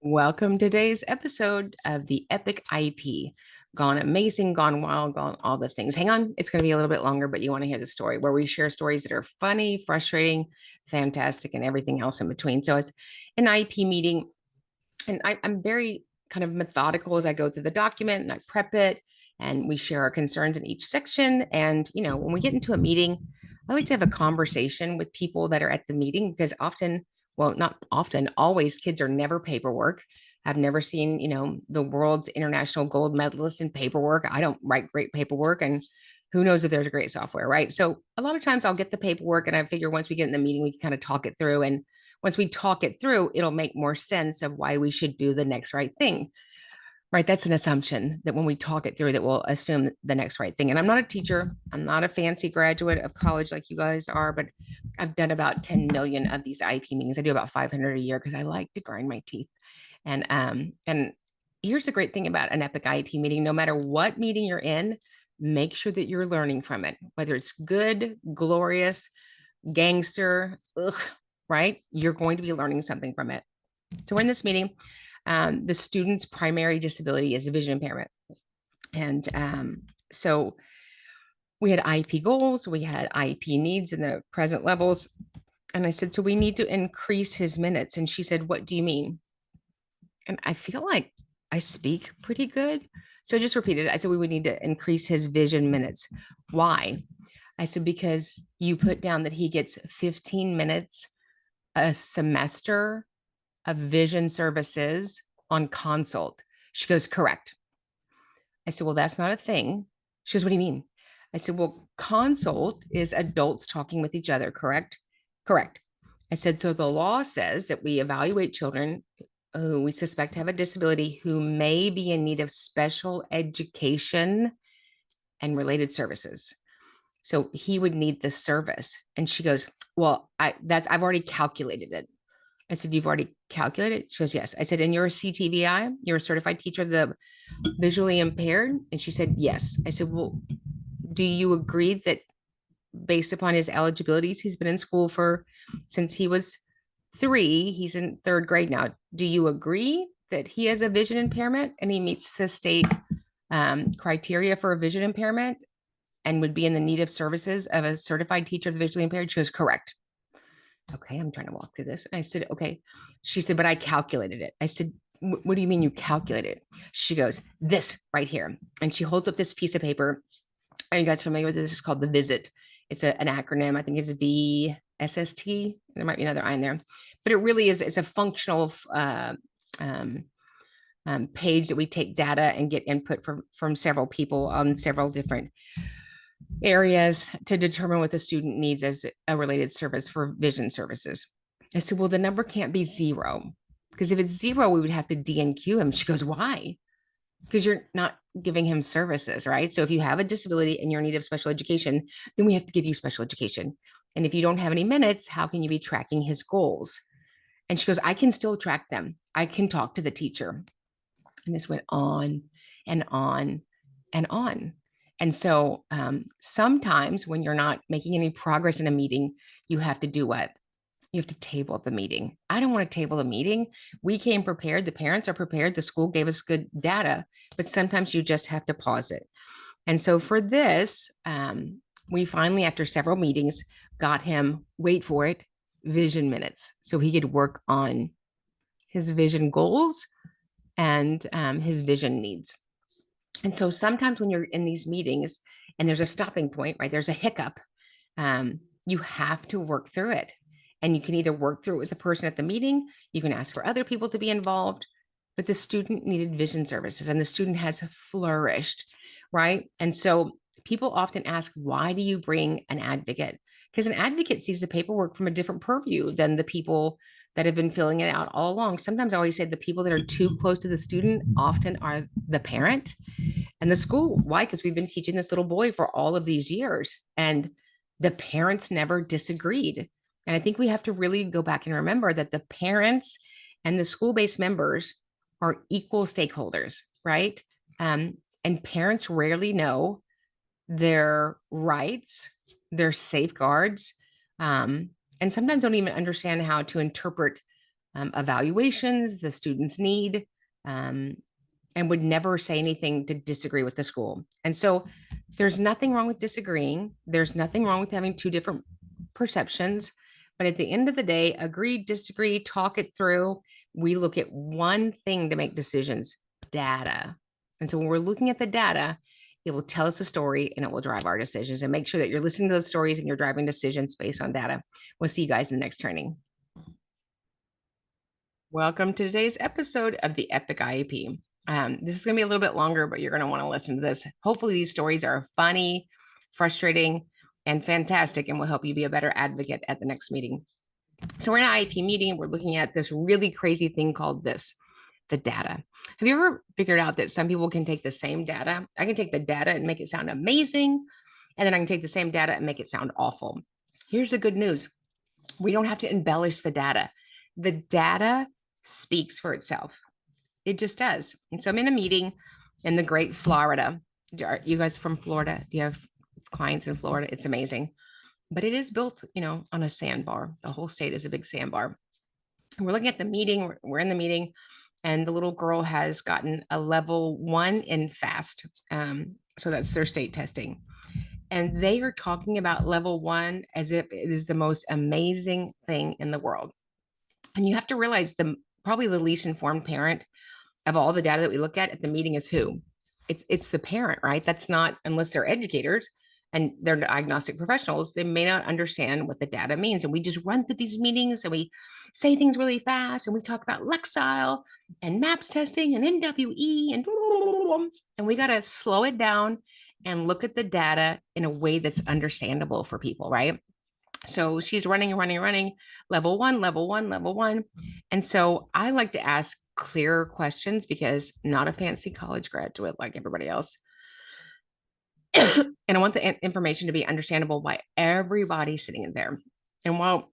Welcome to today's episode of the Epic IEP. Gone amazing, gone wild, gone all the things. Hang on, it's going to be a little bit longer, but you want to hear the story where we share stories that are funny, frustrating, fantastic, and everything else in between. So it's an IEP meeting, and I'm very kind of methodical as I go through the document and I prep it, and we share our concerns in each section. And, when we get into a meeting, I like to have a conversation with people that are at the meeting because often, well, not often, always kids are never paperwork. I've never seen, the world's international gold medalist in paperwork. I don't write great paperwork, and who knows if there's a great software, right? So a lot of times I'll get the paperwork and I figure once we get in the meeting, we can kind of talk it through. And once we talk it through, it'll make more sense of why we should do the next right thing. Right. That's an assumption that when we talk it through, that we'll assume the next right thing. And I'm not a teacher. I'm not a fancy graduate of college like you guys are, but I've done about 10 million of these IEP meetings. I do about 500 a year because I like to grind my teeth. And here's the great thing about an Epic IEP meeting: no matter what meeting you're in, make sure that you're learning from it, whether it's good, glorious, gangster, right? You're going to be learning something from it. So we're in this meeting. The student's primary disability is a vision impairment. And so we had IEP goals, we had IEP needs in the present levels. And I said, so we need to increase his minutes. And she said, what do you mean? And I feel like I speak pretty good. So I just repeated it. I said, we would need to increase his vision minutes. Why? I said, because you put down that he gets 15 minutes a semester of vision services on consult. She goes, correct. I said, well, that's not a thing. She goes, what do you mean? I said, well, consult is adults talking with each other, correct? Correct. I said, so the law says that we evaluate children who we suspect have a disability who may be in need of special education and related services. So he would need the service. And she goes, well, I've already calculated it. I said, you've already calculated? She goes, yes. I said, and you're a CTVI? You're a certified teacher of the visually impaired? And she said, yes. I said, well, do you agree that based upon his eligibilities, he's been in school since he was 3, he's in 3rd grade now. Do you agree that he has a vision impairment and he meets the state criteria for a vision impairment and would be in the need of services of a certified teacher of the visually impaired? She goes, correct. Okay, I'm trying to walk through this. And I said, okay. She said, but I calculated it. I said, what do you mean you calculated it? She goes, this right here. And she holds up this piece of paper. Are you guys familiar with this? It's called the VISIT. It's an acronym. I think it's VSST. There might be another I in there, but it really is. It's a functional page that we take data and get input from several people on several different areas to determine what the student needs as a related service for vision services. I said, well, the number can't be 0, because if it's 0, we would have to DNQ him. She goes, why? Because you're not giving him services, right? So if you have a disability and you're in need of special education, then we have to give you special education. And if you don't have any minutes, how can you be tracking his goals? And she goes, I can still track them. I can talk to the teacher. And this went on and on and on. And so sometimes when you're not making any progress in a meeting, you have to do what? You have to table the meeting. I don't want to table a meeting. We came prepared. The parents are prepared. The school gave us good data, but sometimes you just have to pause it. And so for this, we finally, after several meetings, got him, wait for it, vision minutes. So he could work on his vision goals and his vision needs. And so sometimes when you're in these meetings and there's a stopping point, right, there's a hiccup, you have to work through it. And you can either work through it with the person at the meeting, you can ask for other people to be involved, but the student needed vision services and the student has flourished, right? And so people often ask, why do you bring an advocate? Because an advocate sees the paperwork from a different purview than the people that have been filling it out all along. Sometimes I always say the people that are too close to the student often are the parent and the school. Why? Because we've been teaching this little boy for all of these years and the parents never disagreed. And I think we have to really go back and remember that the parents and the school-based members are equal stakeholders, right? And parents rarely know their rights, their safeguards, and sometimes don't even understand how to interpret evaluations the students need, um, and would never say anything to disagree with the school. And so there's nothing wrong with disagreeing. There's nothing wrong with having two different perceptions. But at the end of the day, agree, disagree, talk it through. We look at one thing to make decisions: data. And so when we're looking at the data, it will tell us a story and it will drive our decisions. And make sure that you're listening to those stories and you're driving decisions based on data. We'll see you guys in the next training. Welcome to today's episode of the Epic IEP. This is going to be a little bit longer, but you're going to want to listen to this. Hopefully, these stories are funny, frustrating, and fantastic, and will help you be a better advocate at the next meeting. So, we're in an IEP meeting. We're looking at this really crazy thing called the data. Have you ever figured out that some people can take the same data? I can take the data and make it sound amazing, and then I can take the same data and make it sound awful. Here's the good news: we don't have to embellish the data. The data speaks for itself. It just does. And so I'm in a meeting in the great Florida. Are you guys from Florida? Do you have clients in Florida? It's amazing. But it is built, on a sandbar. The whole state is a big sandbar. We're looking at the meeting. We're in the meeting, and the little girl has gotten a level 1 in FAST. So that's their state testing. And they are talking about level 1 as if it is the most amazing thing in the world. And you have to realize probably the least informed parent of all the data that we look at the meeting is who? It's the parent, right? That's not, unless they're educators and they're diagnostic professionals, they may not understand what the data means. And we just run through these meetings and we say things really fast and we talk about Lexile and MAPS testing and NWE and we got to slow it down and look at the data in a way that's understandable for people, right? So she's running, level 1, level 1, level 1. And so I like to ask clearer questions because I'm not a fancy college graduate like everybody else. And I want the information to be understandable by everybody sitting in there. And while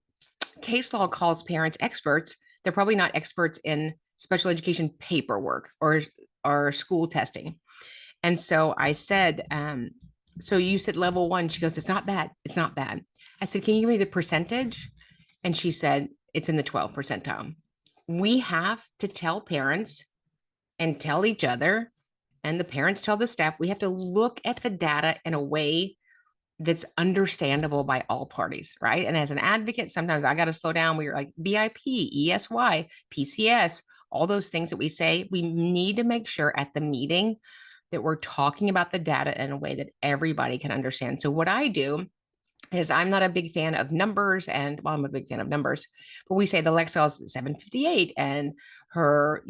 case law calls parents experts, they're probably not experts in special education paperwork or school testing. And so I said, so you said level 1. She goes, it's not bad. It's not bad. I said, can you give me the percentage? And she said, it's in the 12th percentile. We have to tell parents and tell each other, and the parents tell the staff, we have to look at the data in a way that's understandable by all parties, right? And as an advocate, sometimes I got to slow down. We're like BIP, ESY, PCS, all those things that we say, we need to make sure at the meeting that we're talking about the data in a way that everybody can understand. So what I do is I'm not a big fan of numbers, and well, I'm a big fan of numbers, but we say the Lexile is 758 and her,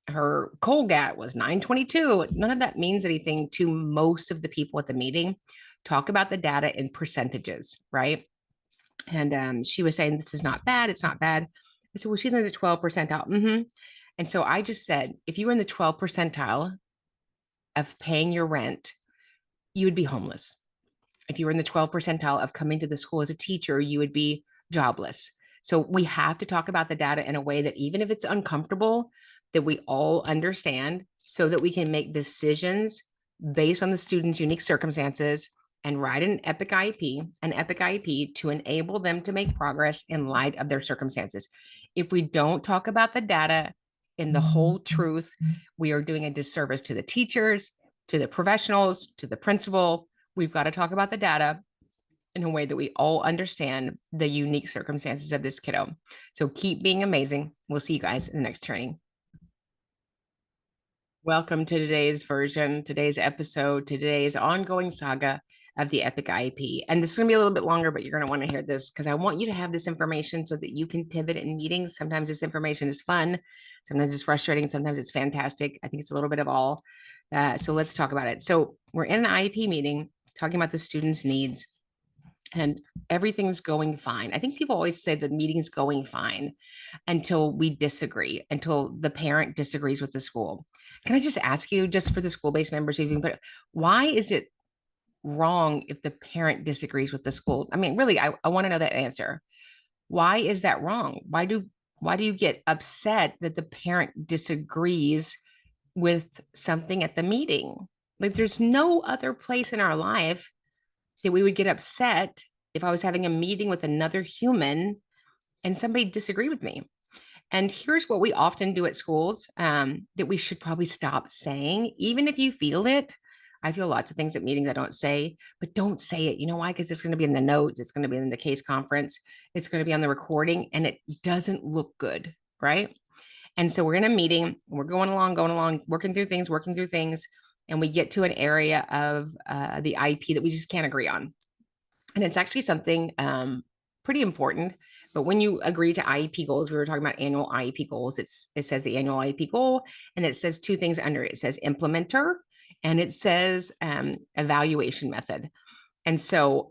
her Colgat was 922. None of that means anything to most of the people at the meeting. Talk about the data in percentages, right? And she was saying, this is not bad. It's not bad. I said, well, she's in the 12th percentile. Mm-hmm. And so I just said, if you were in the 12th percentile of paying your rent, you would be homeless. If you were in the 12th percentile of coming to the school as a teacher, you would be jobless. So we have to talk about the data in a way that even if it's uncomfortable, that we all understand so that we can make decisions based on the student's unique circumstances and write an Epic IEP to enable them to make progress in light of their circumstances. If we don't talk about the data in the whole truth, we are doing a disservice to the teachers, to the professionals, to the principal. We've got to talk about the data in a way that we all understand the unique circumstances of this kiddo. So keep being amazing. We'll see you guys in the next training. Welcome to today's version, today's episode, today's ongoing saga of the Epic IEP. And this is going to be a little bit longer, but you're going to want to hear this because I want you to have this information so that you can pivot in meetings. Sometimes this information is fun. Sometimes it's frustrating. Sometimes it's fantastic. I think it's a little bit of all. So let's talk about it. So we're in an IEP meeting talking about the students' needs, and everything's going fine. I think people always say the meeting's going fine until we disagree, until the parent disagrees with the school. Can I just ask you, just for the school-based members, why is it wrong if the parent disagrees with the school? I mean, really, I want to know that answer. Why is that wrong? Why do you get upset that the parent disagrees with something at the meeting? Like, there's no other place in our life that we would get upset if I was having a meeting with another human and somebody disagreed with me. And here's what we often do at schools that we should probably stop saying, even if you feel it. I feel lots of things at meetings I don't say, but don't say it. You know why? Because it's going to be in the notes. It's going to be in the case conference. It's going to be on the recording, and it doesn't look good, right? And so we're in a meeting, we're going along, working through things, and we get to an area of the IEP that we just can't agree on. And it's actually something pretty important. But when you agree to IEP goals, we were talking about annual IEP goals. It says the annual IEP goal, and it says two things under it. It says implementer, and it says evaluation method. And so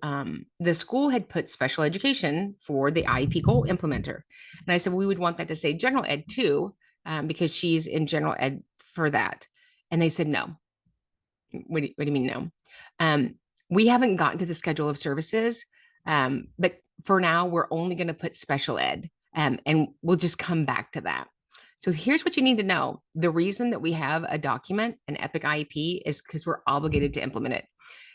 the school had put special education for the IEP goal implementer. And I said, we would want that to say general ed too, because she's in general ed for that. And they said, no. What do you mean, no? We haven't gotten to the schedule of services, but for now, we're only going to put special ed, and we'll just come back to that. So here's what you need to know. The reason that we have a document, an Epic IEP, is because we're obligated to implement it.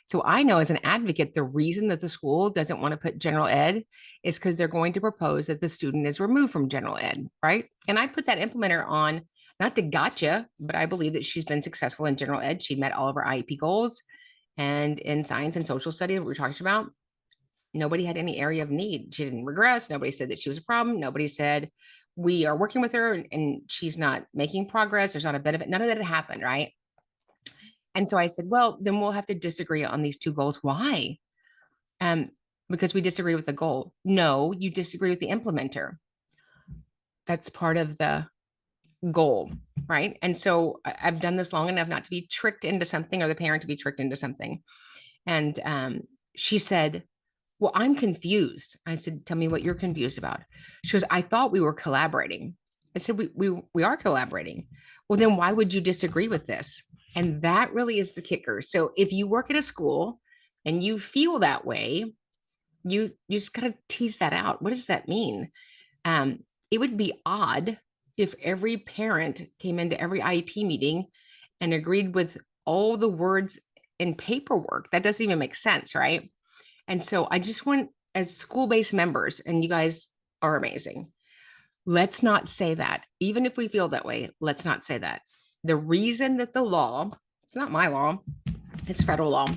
So I know as an advocate, the reason that the school doesn't want to put general ed is because they're going to propose that the student is removed from general ed, right? And I put that implementer on, not to gotcha, but I believe that she's been successful in general ed. She met all of her IEP goals. And in science and social studies, what we're talking about, nobody had any area of need. She didn't regress. Nobody said that she was a problem. Nobody said we are working with her and she's not making progress. There's not a benefit. None of that had happened, right? And so I said, well, then we'll have to disagree on these two goals. Why? Because we disagree with the goal. No, you disagree with the implementer. That's part of the goal, right? And so I've done this long enough not to be tricked into something or the parent to be tricked into something. And she said, well, I'm confused. I said, tell me what you're confused about. She goes, I thought we were collaborating. I said, we are collaborating. Well, then why would you disagree with this? And that really is the kicker. So if you work at a school and you feel that way, you just got to tease that out. What does that mean? It would be odd if every parent came into every IEP meeting and agreed with all the words in paperwork. That doesn't even make sense, right? And so I just want, as school-based members, and you guys are amazing, let's not say that. Even if we feel that way, let's not say that. The reason that the law, it's not my law, it's federal law.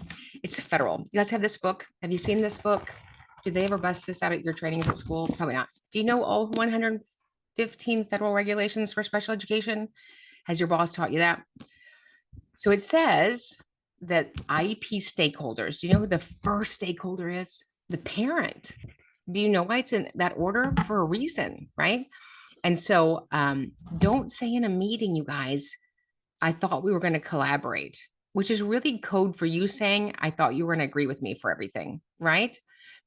It's federal. You guys have this book. Have you seen this book? Did they ever bust this out at your trainings at school? Probably not. Do you know all 115 federal regulations for special education? Has your boss taught you that? So it says that IEP stakeholders, do you know who the first stakeholder is? The parent. Do you know why it's in that order? For a reason, right? And so don't say in a meeting, you guys, I thought we were going to collaborate, which is really code for you saying, I thought you were going to agree with me for everything, right?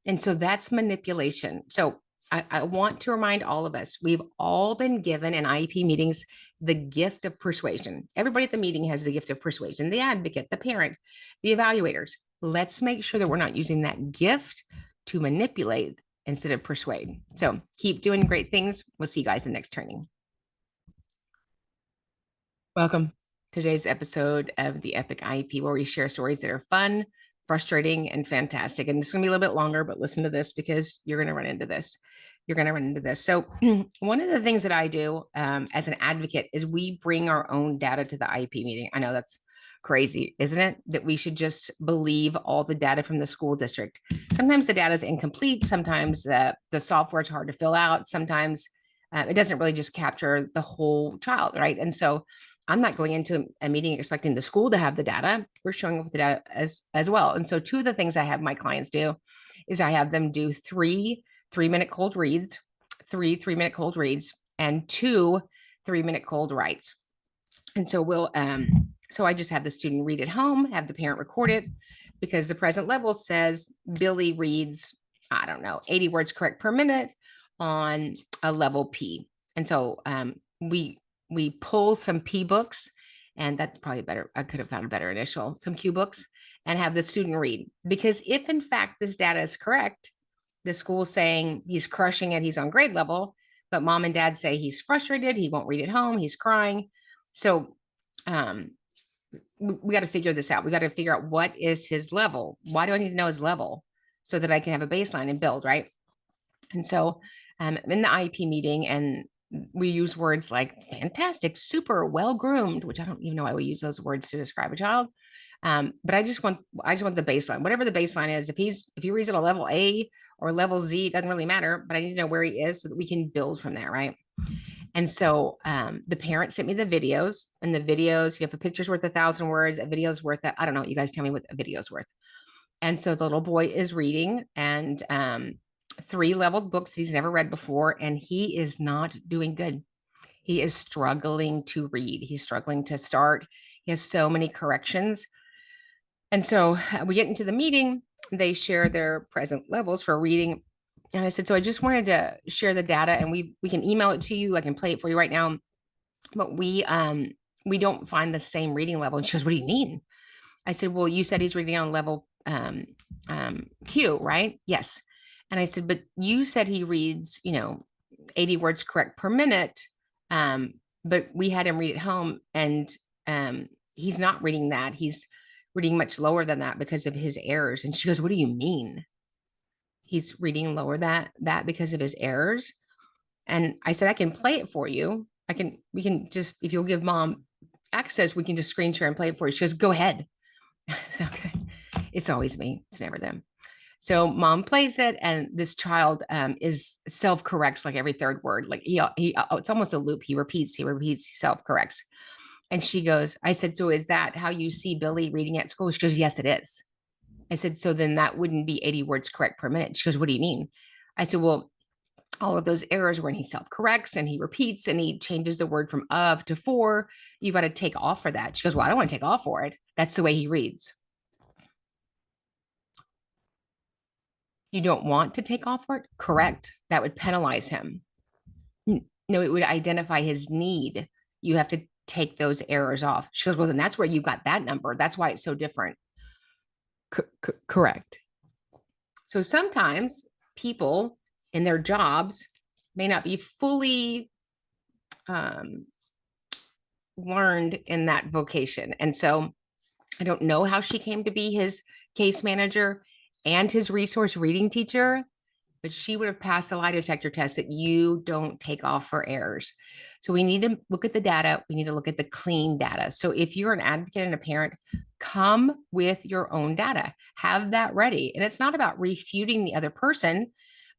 And so that's manipulation. So I want to remind all of us, we've all been given in IEP meetings the gift of persuasion. Everybody at the meeting has the gift of persuasion, the advocate, the parent, the evaluators. Let's make sure that we're not using that gift to manipulate instead of persuade. So keep doing great things. We'll see you guys in the next training. Welcome to today's episode of the Epic IEP, where we share stories that are fun, frustrating, and fantastic. And this is going to be a little bit longer, but listen to this because you're going to run into this. You're going to run into this. So one of the things that I do as an advocate is we bring our own data to the IEP meeting. I know that's crazy, isn't it? That we should just believe all the data from the school district. Sometimes the data is incomplete. Sometimes the software is hard to fill out. Sometimes it doesn't really just capture the whole child, right? And so I'm not going into a meeting expecting the school to have the data. We're showing up with the data as well. And so two of the things I have my clients do is I have them do 3 3-minute cold reads, 3 3-minute cold reads, and 2 3-minute cold writes. And so so I just have the student read at home, have the parent record it, because the present level says Billy reads, I don't know, 80 words correct per minute on a level P. And so we pull some P books, and that's probably better. I could have found a better initial, some Q books, and have the student read. Because if in fact this data is correct, the school's saying he's crushing it, he's on grade level, but mom and dad say he's frustrated, he won't read at home, he's crying. So we got to figure this out. We got to figure out what is his level. Why do I need to know his level? So that I can have a baseline and build, right? And so I'm in the IEP meeting, and we use words like fantastic, super, well groomed, which I don't even know why we use those words to describe a child. But I just want the baseline, whatever the baseline is. If he reads at a level A or level Z, it doesn't really matter, but I need to know where he is so that we can build from there, right? And so the parent sent me the videos, and the videos, you have a picture's worth 1,000 words, a video's worth, I don't know, you guys tell me what a video's worth. And so the little boy is reading, and 3 leveled books he's never read before, and he is not doing good. He is struggling to read. He's struggling to start. He has so many corrections. And so we get into the meeting, they share their present levels for reading. And I said, so I just wanted to share the data, and we can email it to you. I can play it for you right now. But we don't find the same reading level. And she goes, what do you mean? I said, well, you said he's reading on level Q, right? Yes. And I said, but you said he reads, 80 words correct per minute. But we had him read at home, and he's not reading that. He's reading much lower than that because of his errors. And she goes, what do you mean? He's reading lower that because of his errors. And I said, I can play it for you. We can just, if you'll give mom access, we can just screen share and play it for you. She goes, go ahead. So, okay. It's always me. It's never them. So mom plays it, and this child is self-corrects like every third word. Like it's almost a loop. He repeats, he self-corrects. And she goes, I said, so is that how you see Billy reading at school? She goes, yes, it is. I said, so then that wouldn't be 80 words correct per minute. She goes, what do you mean? I said, well, all of those errors when he self-corrects and he repeats and he changes the word from of to for, you got to take off for that. She goes, well, I don't want to take off for it. That's the way he reads. You don't want to take off for it? Correct. That would penalize him. No, it would identify his need. You have to take those errors off. She goes, well, then that's where you got that number. That's why it's so different. Correct. So sometimes people in their jobs may not be fully learned in that vocation. And so I don't know how she came to be his case manager and his resource reading teacher, but she would have passed the lie detector test that you don't take off for errors. So we need to look at the data. We need to look at the clean data. So if you're an advocate and a parent, come with your own data, have that ready. And it's not about refuting the other person,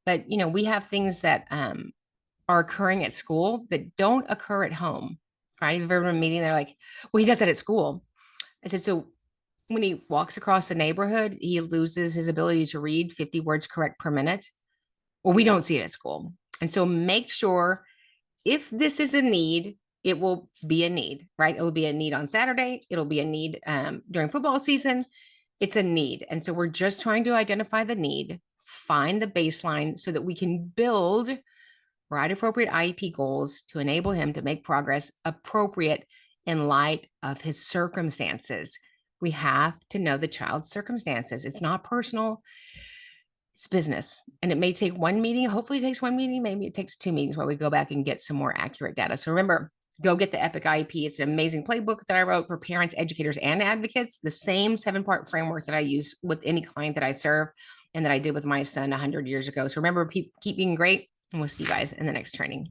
but we have things that are occurring at school that don't occur at home, right? If you've ever been meeting, they're like, well, he does it at school. I said, so when he walks across the neighborhood, he loses his ability to read 50 words correct per minute. Well, we don't see it at school. And so make sure if this is a need, it will be a need, right? It will be a need on Saturday. It'll be a need during football season. It's a need. And so we're just trying to identify the need, find the baseline so that we can build right appropriate IEP goals to enable him to make progress appropriate in light of his circumstances. We have to know the child's circumstances. It's not personal. It's business. And it may take one meeting. Hopefully it takes one meeting. Maybe it takes 2 meetings where we go back and get some more accurate data. So remember, go get the Epic IEP. It's an amazing playbook that I wrote for parents, educators, and advocates. The same 7-part framework that I use with any client that I serve and that I did with my son 100 years ago. So remember, keep being great, and we'll see you guys in the next training.